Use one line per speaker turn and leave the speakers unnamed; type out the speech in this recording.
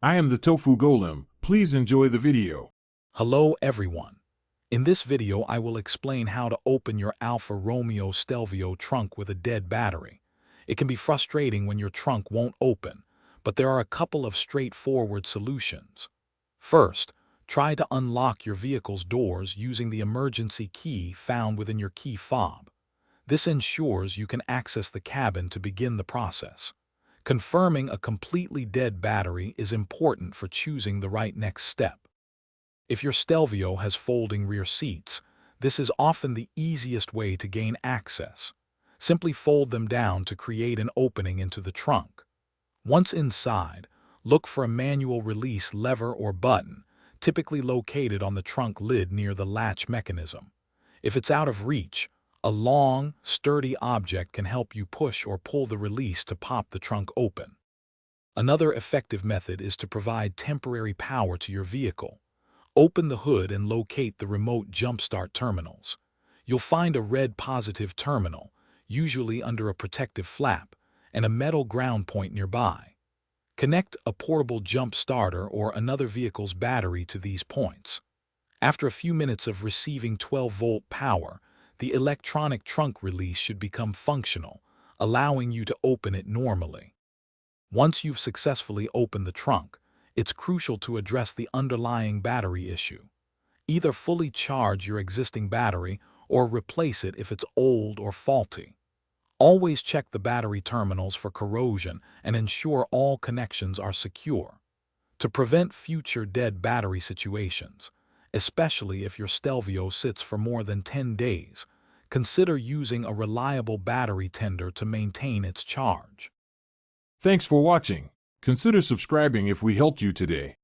I am the Tofu Golem. Please enjoy the video.
Hello everyone. In this video I will explain how to open your Alfa Romeo Stelvio trunk with a dead battery. It can be frustrating when your trunk won't open, but there are a couple of straightforward solutions. First, try to unlock your vehicle's doors using the emergency key found within your key fob. This ensures you can access the cabin to begin the process. Confirming a completely dead battery is important for choosing the right next step. If your Stelvio has folding rear seats, this is often the easiest way to gain access. Simply fold them down to create an opening into the trunk. Once inside, look for a manual release lever or button, typically located on the trunk lid near the latch mechanism. If it's out of reach, a long, sturdy object can help you push or pull the release to pop the trunk open. Another effective method is to provide temporary power to your vehicle. Open the hood and locate the remote jumpstart terminals. You'll find a red positive terminal, usually under a protective flap, and a metal ground point nearby. Connect a portable jump starter or another vehicle's battery to these points. After a few minutes of receiving 12-volt power, the electronic trunk release should become functional, allowing you to open it normally. Once you've successfully opened the trunk, it's crucial to address the underlying battery issue. Either fully charge your existing battery or replace it if it's old or faulty. Always check the battery terminals for corrosion and ensure all connections are secure. To prevent future dead battery situations, especially if your Stelvio sits for more than 10 days, consider using a reliable battery tender to maintain its charge.
Thanks for watching. Consider subscribing if we helped you today.